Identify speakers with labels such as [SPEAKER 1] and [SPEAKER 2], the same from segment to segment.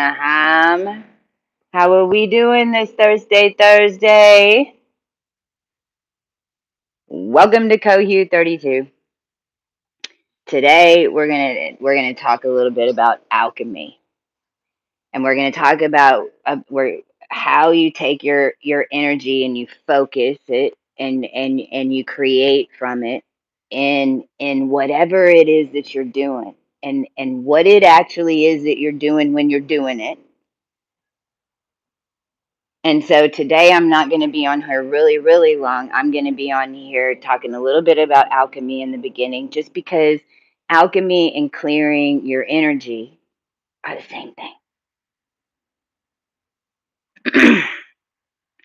[SPEAKER 1] How are we doing this Thursday? Welcome to coHUE32. Today we're gonna talk a little bit about alchemy, and we're gonna talk about how you take your energy and you focus it and you create from it in whatever it is that you're doing, and what it actually is that you're doing when you're doing it. And so today I'm not going to be on here really, really long. I'm going to be on here talking a little bit about alchemy in the beginning, just because alchemy and clearing your energy are the same thing.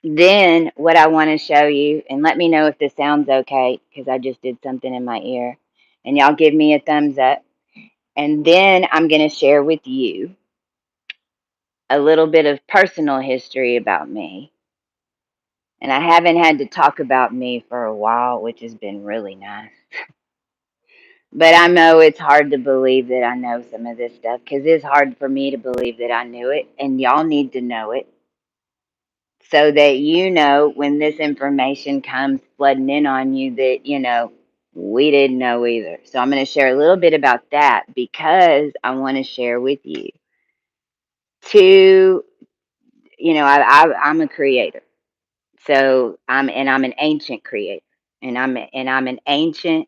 [SPEAKER 1] Then, what I want to show you, and let me know if this sounds okay, because I just did something in my ear, and y'all give me a thumbs up. And then I'm going to share with you a little bit of personal history about me. And I haven't had to talk about me for a while, which has been really nice. But I know it's hard to believe that I know some of this stuff, because it's hard for me to believe that I knew it, and y'all need to know it so that you know when this information comes flooding in on you that, we didn't know either. So I'm going to share a little bit about that because I want to share with you two, I'm a creator. So I'm an ancient creator, and I'm an ancient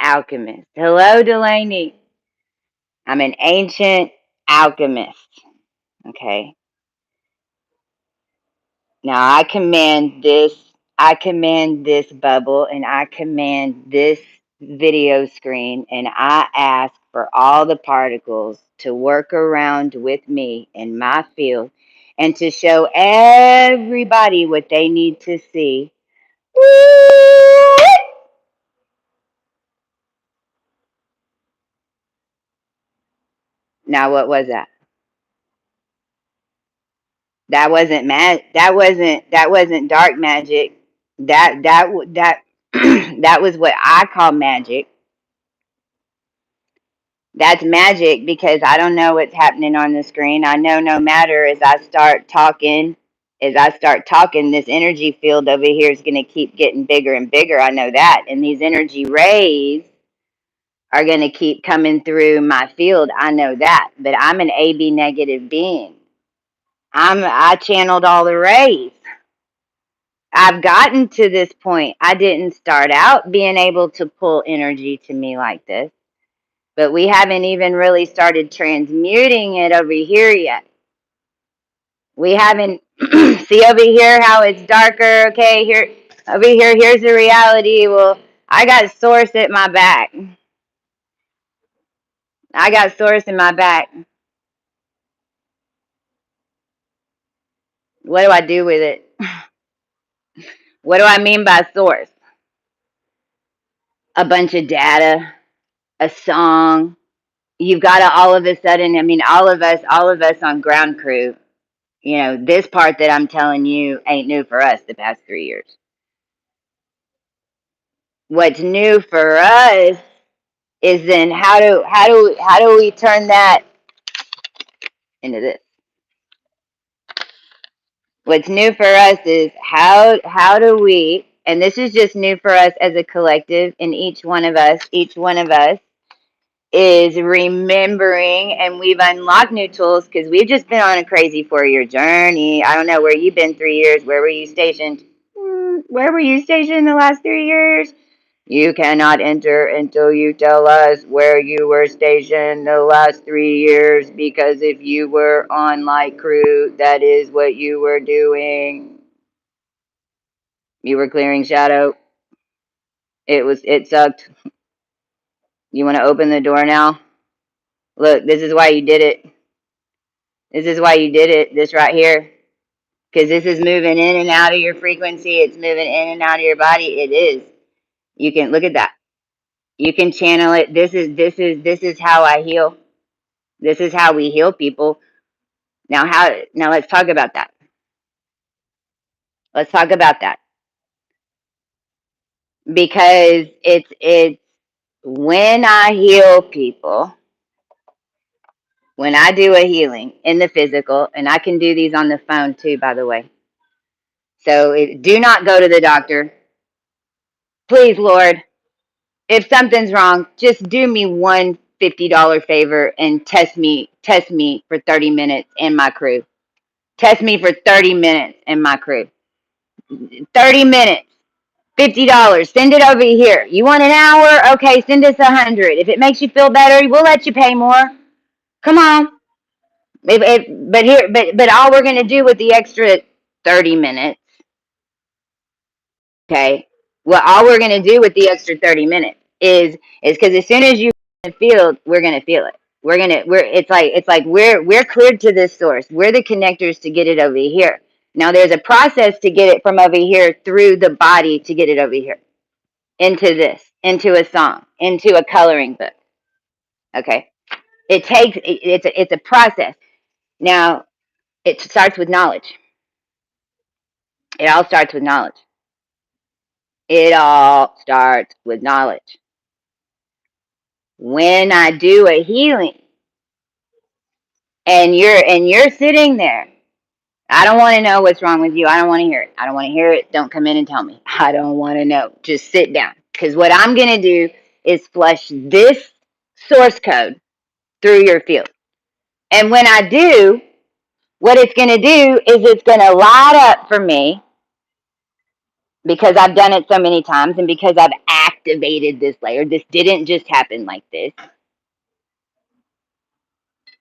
[SPEAKER 1] alchemist. Hello, Delaney. I'm an ancient alchemist. Okay. Now I command this bubble, and I command this video screen, and I ask for all the particles to work around with me in my field and to show everybody what they need to see. Now what was that? That wasn't dark magic. That that was what I call magic. That's magic because I don't know what's happening on the screen. I know no matter as I start talking, this energy field over here is going to keep getting bigger and bigger. I know that. And these energy rays are going to keep coming through my field. I know that. But I'm an AB negative being. I channeled all the rays. I've gotten to this point. I didn't start out being able to pull energy to me like this, but we haven't even really started transmuting it over here yet. We haven't, see over here how it's darker, okay? Here, over here, here's the reality. Well, I got source at my back. I got source in my back. What do I do with it? What do I mean by source? A bunch of data, a song. You've got to all of a sudden, I mean, all of us on ground crew, this part that I'm telling you ain't new for us the past 3 years. What's new for us is then how do we turn that into this? What's new for us is how do we, and this is just new for us as a collective, and each one of us is remembering, and we've unlocked new tools because we've just been on a crazy 4-year journey. I don't know where you've been 3 years. Where were you stationed? Where were you stationed the last 3 years? You cannot enter until you tell us where you were stationed the last 3 years, because if you were on light crew, that is what you were doing. You were clearing shadow. It sucked. You want to open the door now? Look, this is why you did it. This is why you did it. This right here. Because this is moving in and out of your frequency. It's moving in and out of your body. It is. You can look at that. You can channel it. This is how I heal. This is how we heal people. Now let's talk about that. Let's talk about that. Because it's when I heal people, When I do a healing in the physical, and I can do these on the phone too, by the way. So do not go to the doctor. Please, Lord, if something's wrong, just do me one $50 favor and test me for 30 minutes and my crew. Test me for 30 minutes and my crew. 30 minutes. $50. Send it over here. You want an hour? Okay, send us 100. If it makes you feel better, we'll let you pay more. Come on. But all we're gonna do with the extra 30 minutes, okay? Well, all we're gonna do with the extra 30 minutes is because as soon as you feel, we're gonna feel it. We're cleared to this source. We're the connectors to get it over here. Now there's a process to get it from over here through the body to get it over here into this, into a song, into a coloring book. Okay, it's a process. Now it starts with knowledge. It all starts with knowledge. It all starts with knowledge. When I do a healing and you're sitting there, I don't want to know what's wrong with you. I don't want to hear it. I don't want to hear it. Don't come in and tell me. I don't want to know. Just sit down. Because what I'm going to do is flush this source code through your field. And when I do, what it's going to do is it's going to light up for me because I've done it so many times and because I've activated this layer. This didn't just happen like this.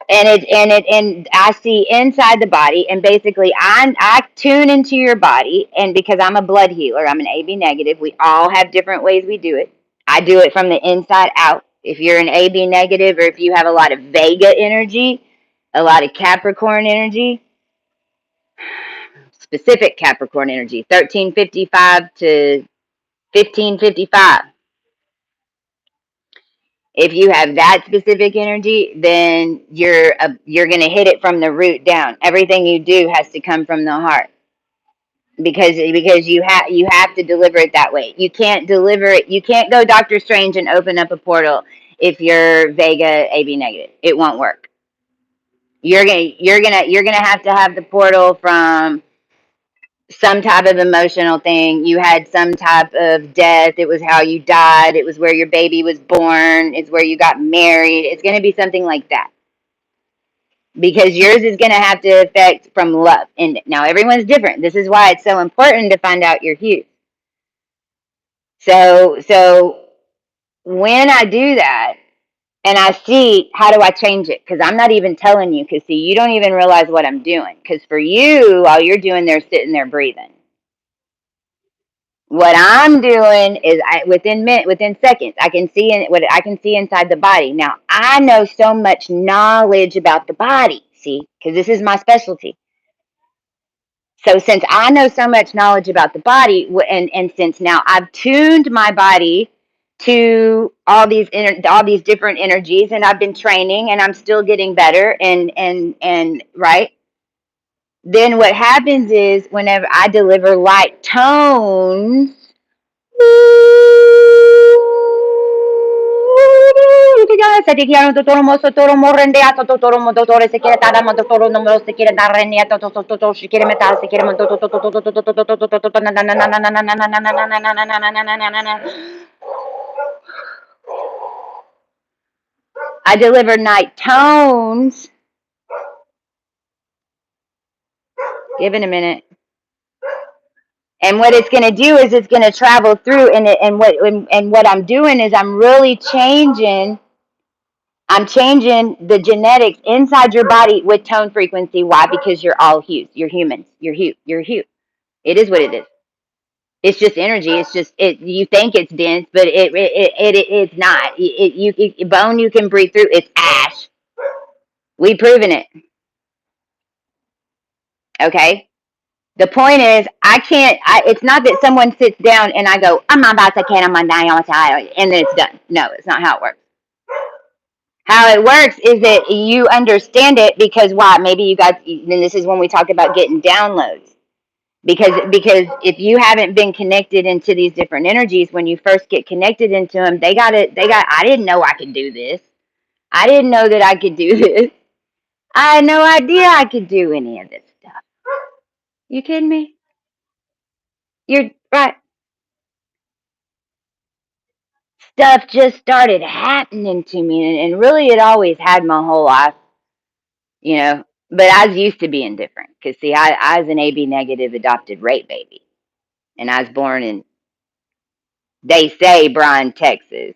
[SPEAKER 1] And I see inside the body, and basically I tune into your body, and because I'm a blood healer, I'm an AB negative. We all have different ways we do it. I do it from the inside out. If you're an AB negative, or if you have a lot of Vega energy, a lot of Capricorn energy, specific Capricorn energy, 1355 to 1555. If you have that specific energy, then you're going to hit it from the root down. Everything you do has to come from the heart because you have to deliver it that way. You can't deliver it. You can't go Doctor Strange and open up a portal if you're Vega AB negative. It won't work. You're gonna have to have the portal from some type of emotional thing. You had some type of death. It was how you died. It was where your baby was born. It's where you got married. It's going to be something like that. Because yours is going to have to affect from love. And now everyone's different. This is why it's so important to find out your hue. So when I do that and I see how do I change it? Because I'm not even telling you. Because see, you don't even realize what I'm doing. Because for you, all you're doing there, sitting there breathing. What I'm doing is within seconds, I can see what I can see inside the body. Now I know so much knowledge about the body, see, because this is my specialty. So since I know so much knowledge about the body, and since now I've tuned my body to all these different energies, and I've been training, and I'm still getting better, and right. Then what happens is whenever I deliver light tones. Se ti chiamano Totoro Mosso Toro Morrendeato Totoro Motore se chiede Tada Motoro non me lo se chiede Darreniato Totoro si chiede metà se chiede I deliver night tones. Give it a minute. And what it's going to do is it's going to travel through, and what I'm doing is I'm really changing. I'm changing the genetics inside your body with tone frequency. Why? Because you're all hues. You're humans. You're hue. You're hue. It is what it is. It's just energy. It's just it. You think it's dense, but it's not. Bone you can breathe through. It's ash. We've proven it. Okay. The point is, I can't. It's not that someone sits down and I go, "I'm about to can on my diet," and then it's done. No, it's not how it works. How it works is that you understand it because why? Maybe you got. And this is when we talk about getting downloads. Because if you haven't been connected into these different energies, when you first get connected into them, they got it. I didn't know I could do this. I didn't know that I could do this. I had no idea I could do any of this stuff. You kidding me? You're right. Stuff just started happening to me, and really it always had my whole life, you know. But I was used to being different because, see, I was an AB negative adopted rape baby, and I was born in, they say, Bryan, Texas.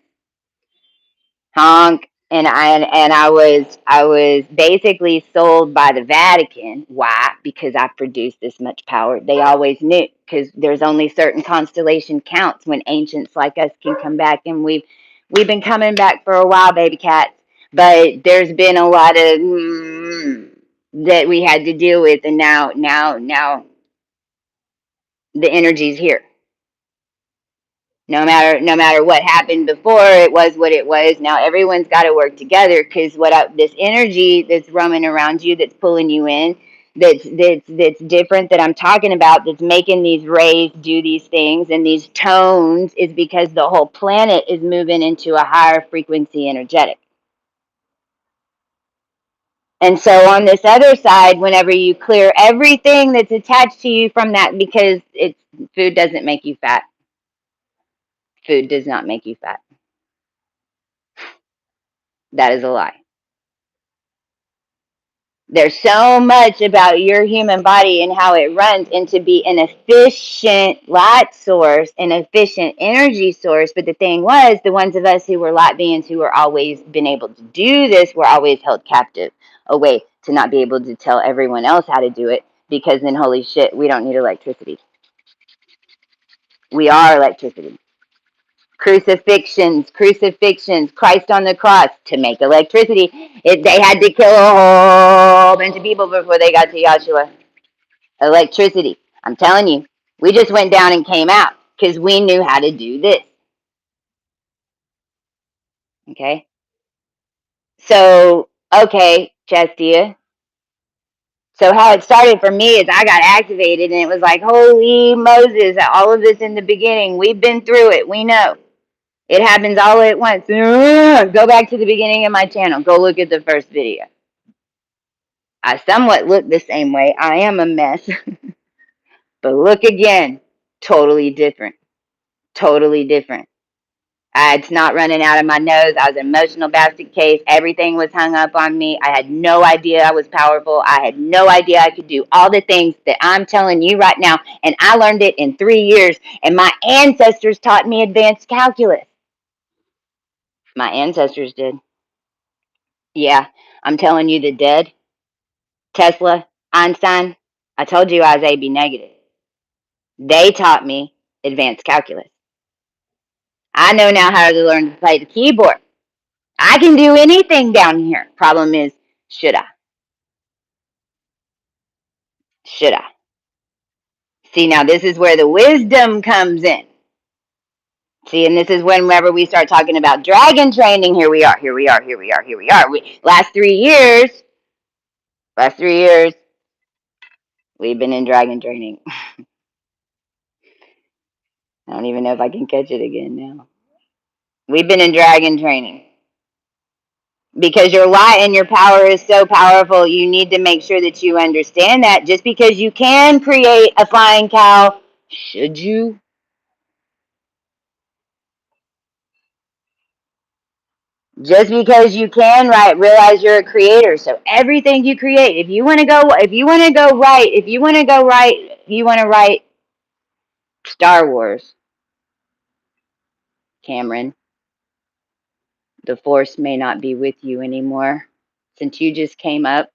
[SPEAKER 1] Honk. And I was basically sold by the Vatican. Why? Because I produced this much power. They always knew, because there's only certain constellation counts when ancients like us can come back, and we've been coming back for a while, baby cats. But there's been a lot of that we had to deal with, and now the energy's here. No matter what happened before, it was what it was. Now everyone's got to work together, because this energy that's roaming around you, that's pulling you in, that's different, that I'm talking about, that's making these rays do these things and these tones, is because the whole planet is moving into a higher frequency energetic. And so on this other side, whenever you clear everything that's attached to you from that, because food doesn't make you fat. Food does not make you fat. That is a lie. There's so much about your human body and how it runs, and to be an efficient light source, an efficient energy source. But the thing was, the ones of us who were light beings, who were always been able to do this, were always held captive, away, to not be able to tell everyone else how to do it, because then, holy shit, we don't need electricity. We are electricity. Crucifixions, Christ on the cross to make electricity. They had to kill a whole bunch of people before they got to Yahshua. Electricity. I'm telling you, we just went down and came out because we knew how to do this. Okay? So, okay, Chestia. So how it started for me is I got activated, and it was like, holy Moses, all of this in the beginning. We've been through it. We know. It happens all at once. Go back to the beginning of my channel. Go look at the first video. I somewhat look the same way. I am a mess. But look again. Totally different. Totally different. It's not running out of my nose. I was an emotional basket case. Everything was hung up on me. I had no idea I was powerful. I had no idea I could do all the things that I'm telling you right now. And I learned it in 3 years. And my ancestors taught me advanced calculus. My ancestors did. Yeah, I'm telling you, the dead, Tesla, Einstein, I told you I was AB negative. They taught me advanced calculus. I know now how to learn to play the keyboard. I can do anything down here. Problem is, should I? Should I? See, now this is where the wisdom comes in. See, and this is whenever we start talking about dragon training, here we are. Last 3 years, we've been in dragon training. I don't even know if I can catch it again now. We've been in dragon training. Because your light and your power is so powerful, you need to make sure that you understand that. Just because you can create a flying cow, should you? Just because you can, right? Realize you're a creator. So everything you create, if you want to go right, you want to write Star Wars, Cameron. The Force may not be with you anymore, since you just came up.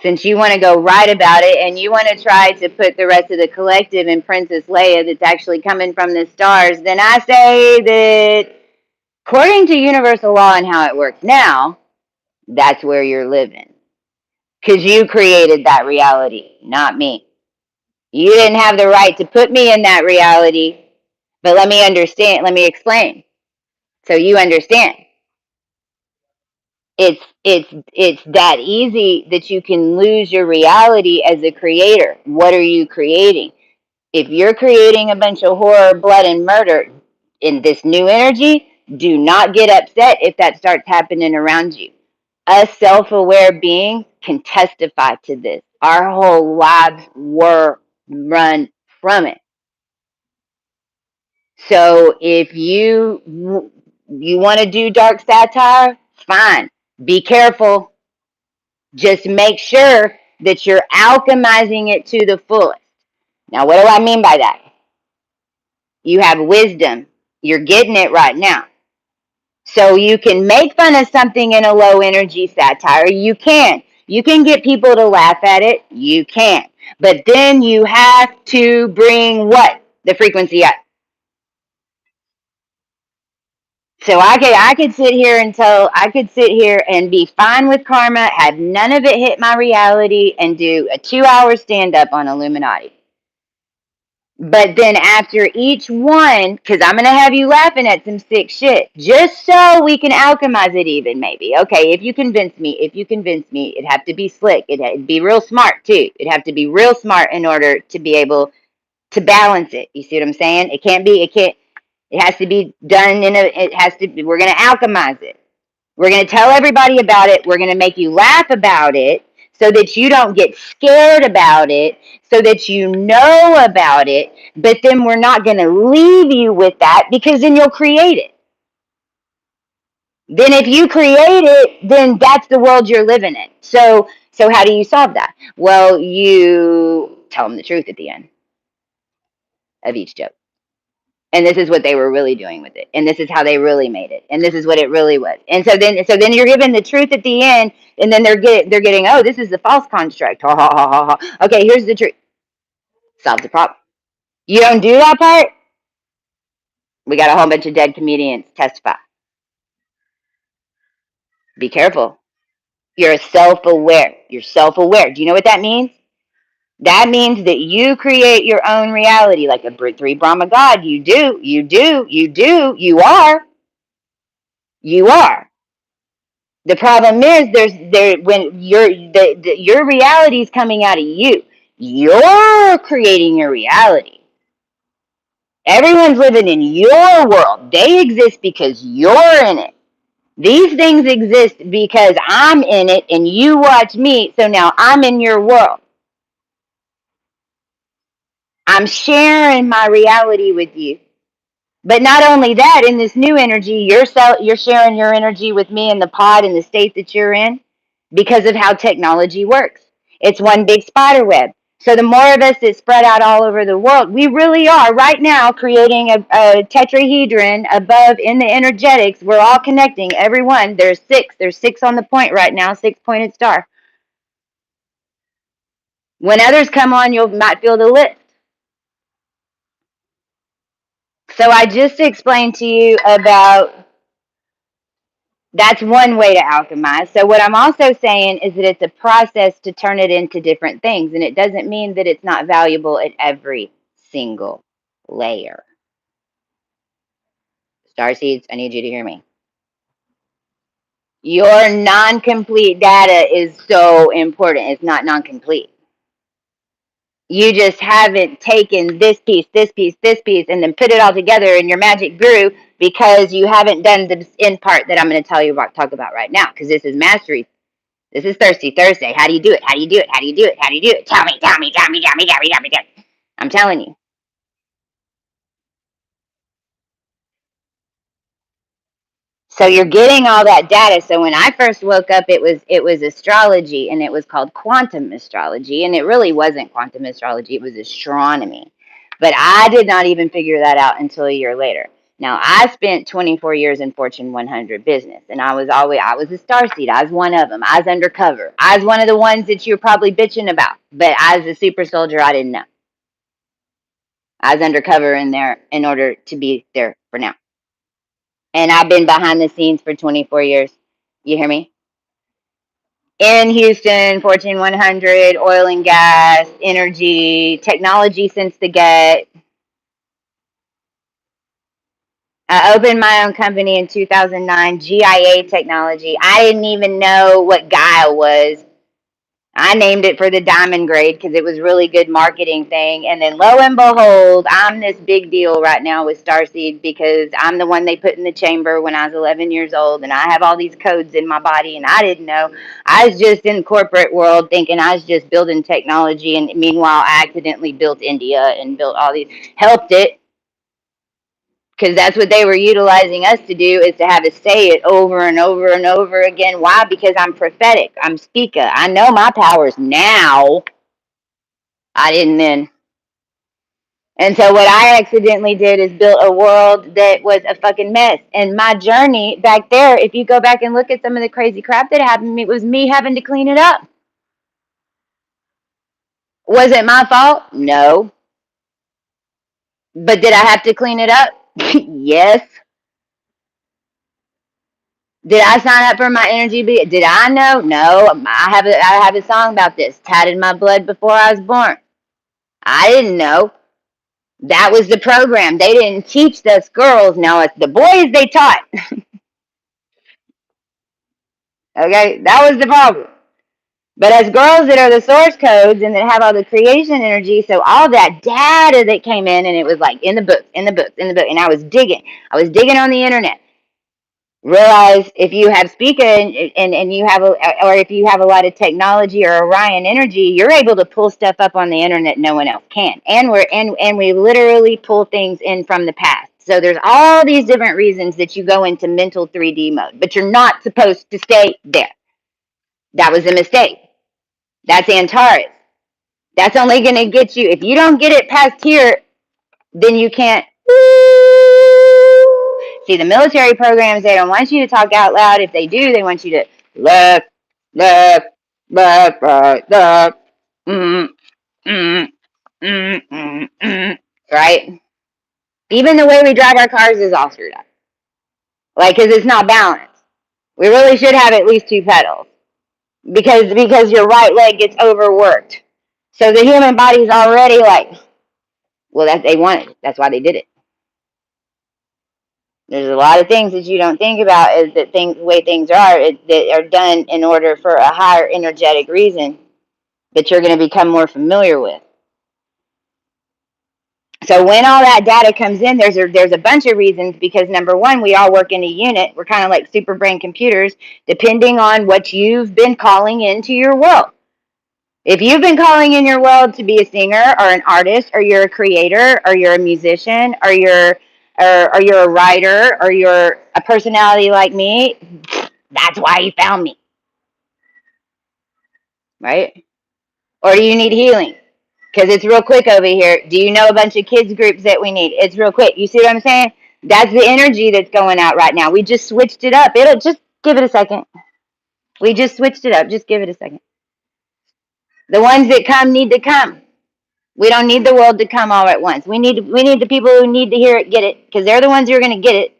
[SPEAKER 1] Since you want to go right about it, and you want to try to put the rest of the collective in Princess Leia that's actually coming from the stars, then I say that, according to universal law and how it works now, that's where you're living. Because you created that reality, not me. You didn't have the right to put me in that reality. But let me understand, let me explain. So you understand. It's that easy that you can lose your reality as a creator. What are you creating? If you're creating a bunch of horror, blood, and murder in this new energy, do not get upset if that starts happening around you. Us self-aware beings can testify to this. Our whole lives were run from it. So if you want to do dark satire, fine. Be careful. Just make sure that you're alchemizing it to the fullest. Now, what do I mean by that? You have wisdom. You're getting it right now. So you can make fun of something in a low energy satire. You can. You can get people to laugh at it. You can. But then you have to bring what? The frequency up. So I could sit here until I could sit here and be fine with karma, have none of it hit my reality, and do a 2-hour stand up on Illuminati. But then after each one, because I'm gonna have you laughing at some sick shit, just so we can alchemize it even, maybe. Okay, if you convince me, it'd have to be slick. It'd be real smart too. It'd have to be real smart in order to be able to balance it. You see what I'm saying? It has to be done we're gonna alchemize it. We're going to tell everybody about it. We're going to make you laugh about it so that you don't get scared about it, so that you know about it. But then we're not going to leave you with that, because then you'll create it. Then if you create it, then that's the world you're living in. So how do you solve that? Well, you tell them the truth at the end of each joke. And this is what they were really doing with it, and this is how they really made it, and this is what it really was. And so then you're given the truth at the end, and then they're getting, oh, this is the false construct. Ha ha ha ha ha. Okay, here's the truth. Solve the problem. You don't do that part. We got a whole bunch of dead comedians testify. Be careful. You're self-aware. You're self-aware. Do you know what that means? That means that you create your own reality, like a three Brahma God. You do. You do. You do. You are. You are. The problem is when your reality is coming out of you. You're creating your reality. Everyone's living in your world. They exist because you're in it. These things exist because I'm in it and you watch me, so now I'm in your world. I'm sharing my reality with you. But not only that, in this new energy, you're sharing your energy with me in the pod in the state that you're in, because of how technology works. It's one big spider web. So the more of us that spread out all over the world, we really are right now creating a tetrahedron above in the energetics. We're all connecting, everyone. There's six. There's six on the point right now, six-pointed star. When others come on, you might feel the lift. So I just explained to you about, that's one way to alchemize. So what I'm also saying is that it's a process to turn it into different things. And it doesn't mean that it's not valuable at every single layer. Starseeds, I need you to hear me. Your non-complete data is so important. It's not non-complete. You just haven't taken this piece, this piece, this piece, and then put it all together in your magic brew, because you haven't done the end part that I'm going to talk about right now, because this is mastery. This is Thirsty Thursday. How do you do it? How do you do it? How do you do it? How do you do it? Tell me, tell me, tell me, tell me, tell me, tell me, tell me. I'm telling you. So you're getting all that data. So when I first woke up, it was astrology, and it was called quantum astrology, and it really wasn't quantum astrology. It was astronomy. But I did not even figure that out until a year later. Now, I spent 24 years in Fortune 100 business, and I was a starseed. I was one of them. I was undercover. I was one of the ones that you're probably bitching about. But I was a super soldier. I didn't know. I was undercover in there in order to be there for now. And I've been behind the scenes for 24 years. You hear me? In Houston, Fortune 100, oil and gas, energy, technology since the get. I opened my own company in 2009, GIA Technology. I didn't even know what Gaia was. I named it for the diamond grade because it was really good marketing thing. And then lo and behold, I'm this big deal right now with Starseed because I'm the one they put in the chamber when I was 11 years old, and I have all these codes in my body, and I didn't know. I was just in the corporate world thinking I was just building technology, and meanwhile, I accidentally built India and built all these, helped it, because that's what they were utilizing us to do, is to have us say it over and over and over again. Why? Because I'm prophetic. I'm speaker. I know my powers now. I didn't then. And so what I accidentally did is built a world that was a fucking mess. And my journey back there, if you go back and look at some of the crazy crap that happened to me, it was me having to clean it up. Was it my fault? No. But did I have to clean it up? Yes. Did I sign up for my energy? Did I know? No. I have a song about this. Tatted my blood before I was born. I didn't know. That was the program. They didn't teach us girls. Now it's the boys they taught. Okay, that was the problem. But as girls that are the source codes and that have all the creation energy, so all that data that came in, and it was like in the books, in the books, in the book, and I was digging on the internet. Realize if you have speaker and you have or if you have a lot of technology or Orion energy, you're able to pull stuff up on the internet no one else can. And we literally pull things in from the past. So there's all these different reasons that you go into mental 3D mode, but you're not supposed to stay there. That was a mistake. That's Antares. That's only going to get you, if you don't get it past here, then you can't. See, the military programs, they don't want you to talk out loud. If they do, they want you to left, left, left, right, left, mm, mm, right? Even the way we drive our cars is all screwed up. Like, because it's not balanced. We really should have at least two pedals because your right leg gets overworked. So the human body's already like, well, that they want it. That's why they did it. There's a lot of things that you don't think about is that things, the way things are, that are done in order for a higher energetic reason that you're going to become more familiar with. So when all that data comes in, there's a bunch of reasons, because number one, we all work in a unit. We're kind of like super brain computers, depending on what you've been calling into your world. If you've been calling in your world to be a singer or an artist, or you're a creator, or you're a musician, or you're a writer, or you're a personality like me, that's why you found me, right? Or do you need healing? Because it's real quick over here. Do you know a bunch of kids groups that we need? It's real quick. You see what I'm saying? That's the energy that's going out right now. We just switched it up. It'll just give it a second. We just switched it up. Just give it a second. The ones that come need to come. We don't need the world to come all at once. We need the people who need to hear it get it, because they're the ones who are going to get it.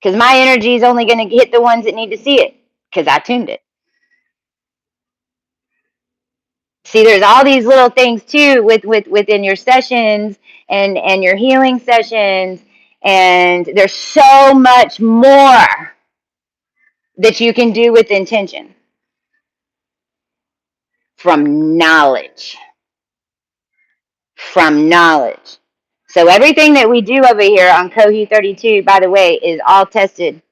[SPEAKER 1] Because my energy is only going to hit the ones that need to see it, because I tuned it. See, there's all these little things too within your sessions and your healing sessions, and there's so much more that you can do with intention from knowledge. From knowledge. So everything that we do over here on coHUE32, by the way, is all tested.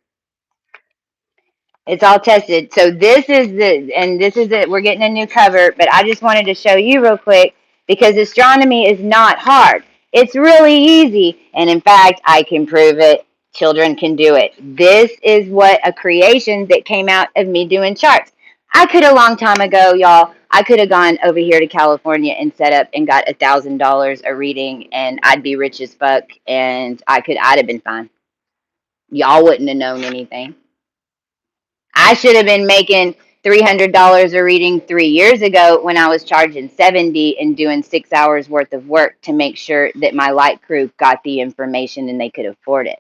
[SPEAKER 1] It's all tested. So this is it. We're getting a new cover, but I just wanted to show you real quick, because astronomy is not hard. It's really easy. And in fact, I can prove it. Children can do it. This is what a creation that came out of me doing charts. I could a long time ago, y'all, I could have gone over here to California and set up and got $1,000 a reading, and I'd be rich as fuck, and I'd have been fine. Y'all wouldn't have known anything. I should have been making $300 a reading 3 years ago when I was charging 70 and doing 6 hours worth of work to make sure that my light crew got the information and they could afford it.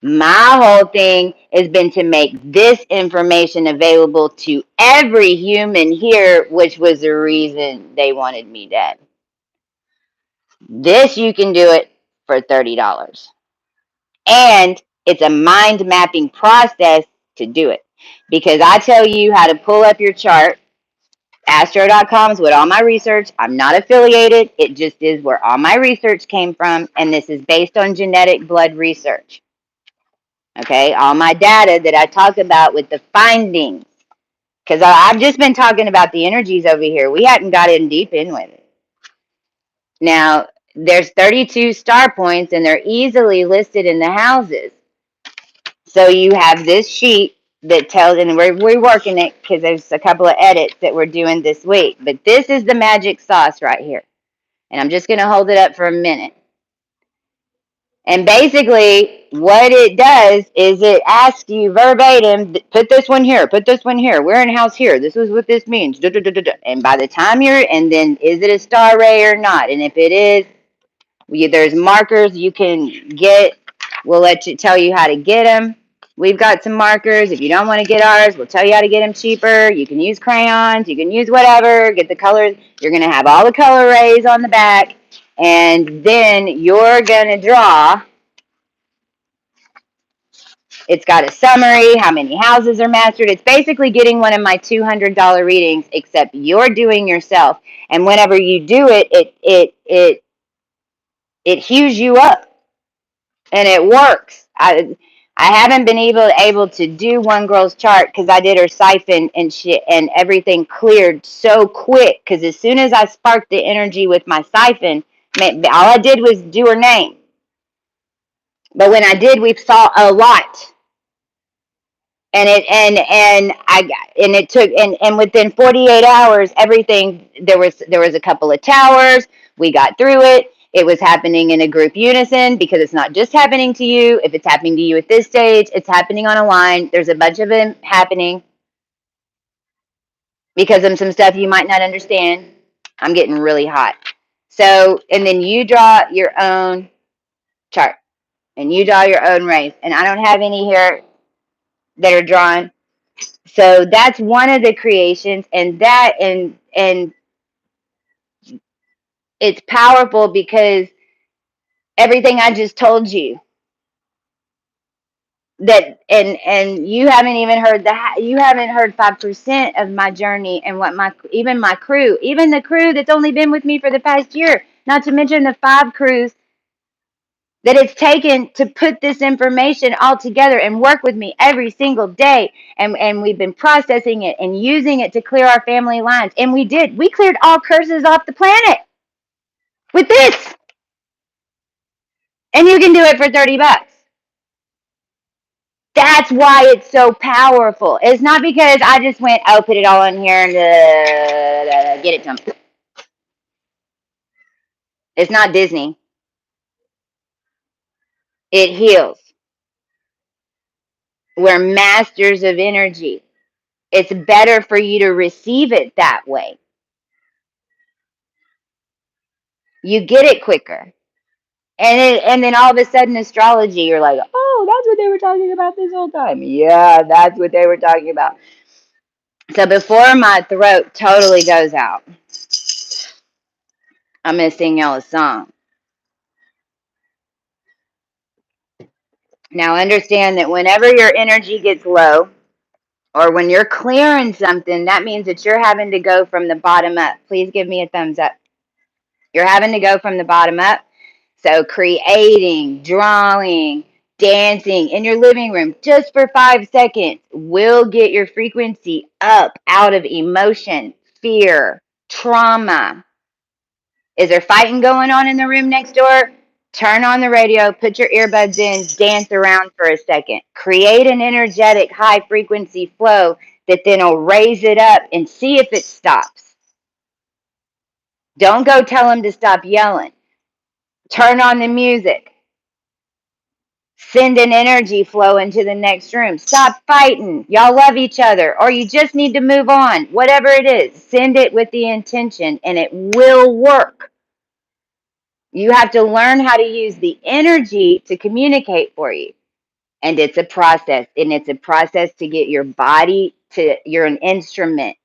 [SPEAKER 1] My whole thing has been to make this information available to every human here, which was the reason they wanted me dead. This, you can do it for $30. And it's a mind mapping process to do it. Because I tell you how to pull up your chart. Astro.com is what all my research, I'm not affiliated. It just is where all my research came from. And this is based on genetic blood research. Okay. All my data that I talk about with the findings. Because I've just been talking about the energies over here. We hadn't got in deep in with it. Now, there's 32 star points and they're easily listed in the houses. So you have this sheet that tells, and we're working it because there's a couple of edits that we're doing this week. But this is the magic sauce right here. And I'm just going to hold it up for a minute. And basically, what it does is it asks you verbatim, put this one here, put this one here. We're in house here. This is what this means. And by the time and then is it a star ray or not? And if it is, there's markers you can get. We'll tell you how to get them. We've got some markers. If you don't want to get ours, we'll tell you how to get them cheaper. You can use crayons. You can use whatever. Get the colors. You're going to have all the color rays on the back. And then you're going to draw. It's got a summary, how many houses are mastered. It's basically getting one of my $200 readings, except you're doing yourself. And whenever you do it, it hues you up. And it works. I haven't been able to do one girl's chart because I did her siphon and shit, and everything cleared so quick. Because as soon as I sparked the energy with my siphon, all I did was do her name. But when I did, we saw a lot. And it took and within 48 hours, everything there was a couple of towers. We got through it. It was happening in a group unison because it's not just happening to you. If it's happening to you at this stage, it's happening on a line. There's a bunch of them happening because of some stuff you might not understand. I'm getting really hot. So, and then you draw your own chart and you draw your own race. And I don't have any here that are drawn. So that's one of the creations, and it's powerful because everything I just told you that and you haven't even heard you haven't heard 5% of my journey and what my crew, even the crew that's only been with me for the past year, not to mention the 5 crews that it's taken to put this information all together and work with me every single day. And we've been processing it and using it to clear our family lines. And we cleared all curses off the planet with this. And you can do it for $30. That's why it's so powerful. It's not because I just went, oh, put it all in here and get it to them. It's not Disney. It heals. We're masters of energy. It's better for you to receive it that way. You get it quicker. And then all of a sudden astrology, you're like, oh, that's what they were talking about this whole time. Yeah, that's what they were talking about. So before my throat totally goes out, I'm going to sing y'all a song. Now understand that whenever your energy gets low, or when you're clearing something, that means that you're having to go from the bottom up. Please give me a thumbs up. You're having to go from the bottom up. So creating, drawing, dancing in your living room just for 5 seconds will get your frequency up out of emotion, fear, trauma. Is there fighting going on in the room next door? Turn on the radio, put your earbuds in, dance around for a second. Create an energetic high frequency flow that then will raise it up and see if it stops. Don't go tell them to stop yelling. Turn on the music. Send an energy flow into the next room. Stop fighting. Y'all love each other, or you just need to move on. Whatever it is, send it with the intention and it will work. You have to learn how to use the energy to communicate for you. And it's a process. And it's a process to get your body to, you're an instrument.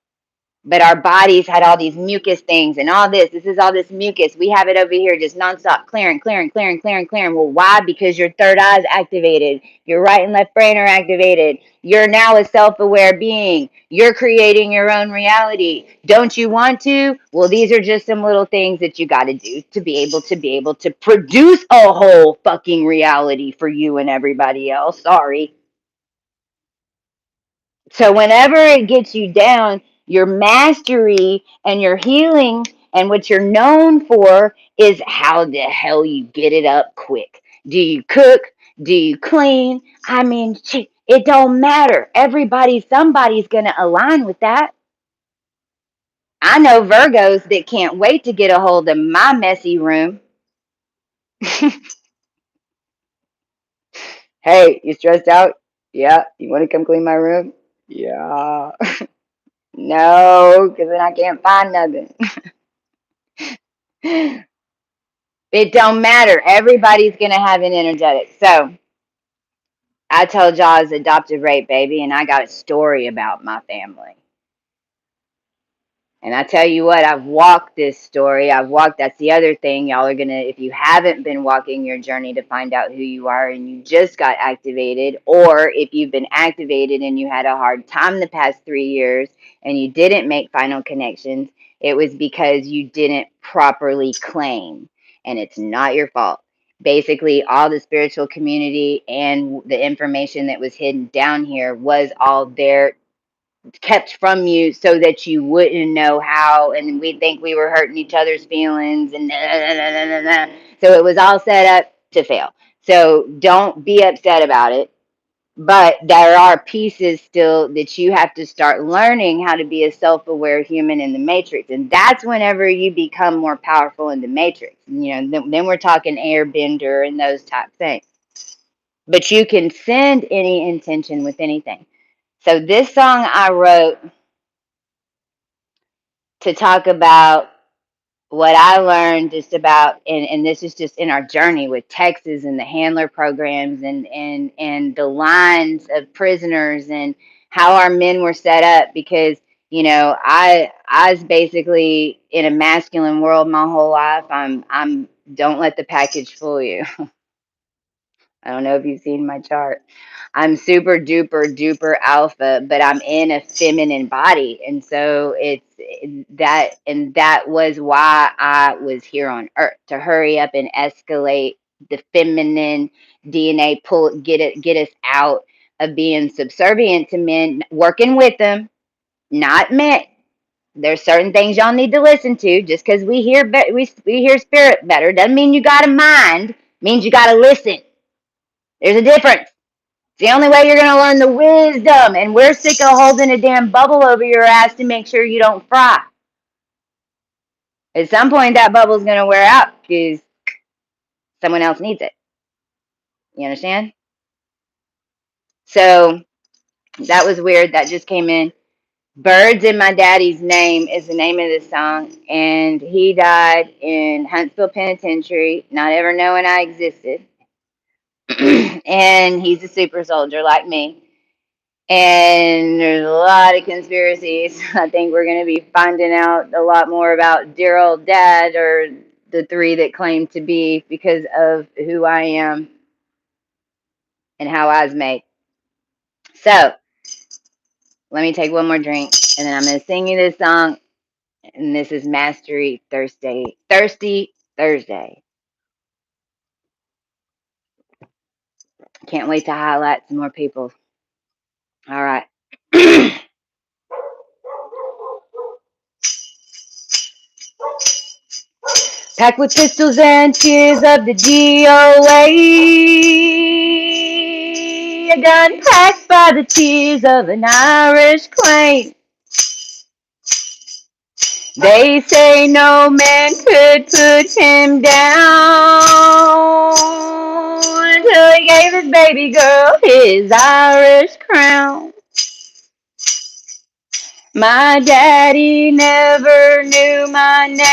[SPEAKER 1] But our bodies had all these mucus things and all this. This is all this mucus. We have it over here just nonstop clearing, clearing, clearing, clearing, clearing. Well, why? Because your third eye is activated. Your right and left brain are activated. You're now a self-aware being. You're creating your own reality. Don't you want to? Well, these are just some little things that you got to do to be able to produce a whole fucking reality for you and everybody else. Sorry. So whenever it gets you down, your mastery and your healing and what you're known for is how the hell you get it up quick. Do you cook? Do you clean? I mean, it don't matter. Somebody's going to align with that. I know Virgos that can't wait to get a hold of my messy room. Hey, you stressed out? Yeah. You want to come clean my room? Yeah. No, because then I can't find nothing. It don't matter. Everybody's gonna have an energetic. So I told y'all I was adopted rape baby, and I got a story about my family. And I tell you what, I've walked this story. That's the other thing. Y'all are going to, if you haven't been walking your journey to find out who you are and you just got activated, or if you've been activated and you had a hard time the past 3 years and you didn't make final connections, it was because you didn't properly claim. And it's not your fault. Basically, all the spiritual community and the information that was hidden down here was all there, kept from you so that you wouldn't know how, and we think we were hurting each other's feelings and so it was all set up to fail. So don't be upset about it, but there are pieces still that you have to start learning how to be a self-aware human in the matrix, and that's whenever you become more powerful in the matrix. Then we're talking airbender and those type things, but you can send any intention with anything. So this song I wrote to talk about what I learned just about, and this is just in our journey with Texas and the handler programs and the lines of prisoners and how our men were set up. Because I was basically in a masculine world my whole life. I'm don't let the package fool you. I don't know if you've seen my chart. I'm super duper duper alpha, but I'm in a feminine body. And so that was why I was here on earth, to hurry up and escalate the feminine DNA, get us out of being subservient to men, working with them, not men. There's certain things y'all need to listen to. Just because we hear spirit better doesn't mean you got a mind, means you got to listen. There's a difference. It's the only way you're going to learn the wisdom. And we're sick of holding a damn bubble over your ass to make sure you don't fry. At some point, that bubble's going to wear out because someone else needs it. You understand? So that was weird. That just came in. Birds in My Daddy's Name is the name of this song. And he died in Huntsville Penitentiary, not ever knowing I existed. And he's a super soldier like me. And there's a lot of conspiracies. I think we're going to be finding out a lot more about dear old dad, or the three that claim to be, because of who I am and how I was made. So let me take one more drink, and then I'm going to sing you this song. And this is Mastery Thursday. Thirsty Thursday. Can't wait to highlight some more people. All right. Packed with pistols and tears of the DOA. A gun packed by the tears of an Irish queen. They say no man could put him down until he gave his baby girl his Irish crown. My daddy never knew my name,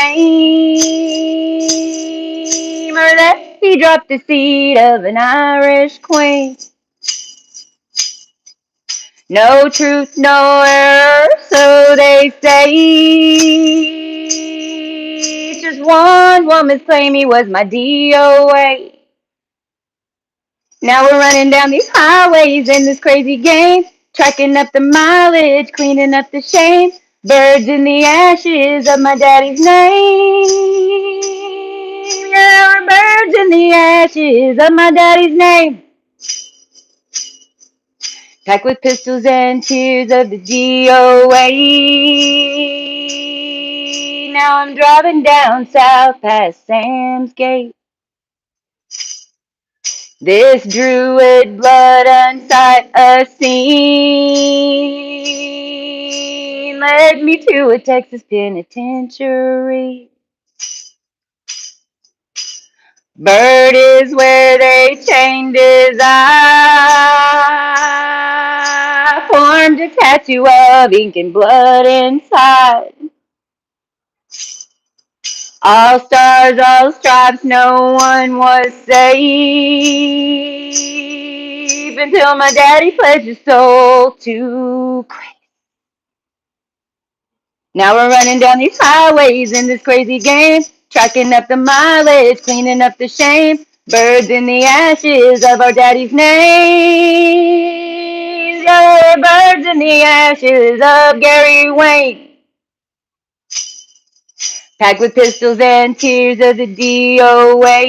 [SPEAKER 1] or that he dropped the seed of an Irish queen. No truth, no error, so they say. Just one woman's claim he was my DOA. Now we're running down these highways in this crazy game, tracking up the mileage, cleaning up the shame. Birds in the ashes of my daddy's name. Yeah, we're birds in the ashes of my daddy's name. Packed with pistols and tears of the DOA. Now I'm driving down south past Sam's Gate. This druid blood unsight a scene led me to a Texas penitentiary. Bird is where they chained his eye, formed a tattoo of ink and blood inside. All stars, all stripes, no one was safe until my daddy pledged his soul to grace. Now we're running down these highways in this crazy game, tracking up the mileage, cleaning up the shame. Birds in the ashes of our daddy's name. Yeah, birds in the ashes of Gary Wayne. Packed with pistols and tears of the DOA.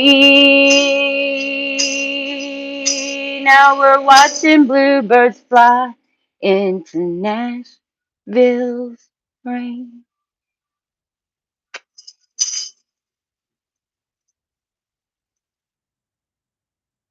[SPEAKER 1] Now we're watching bluebirds fly into Nashville's rain.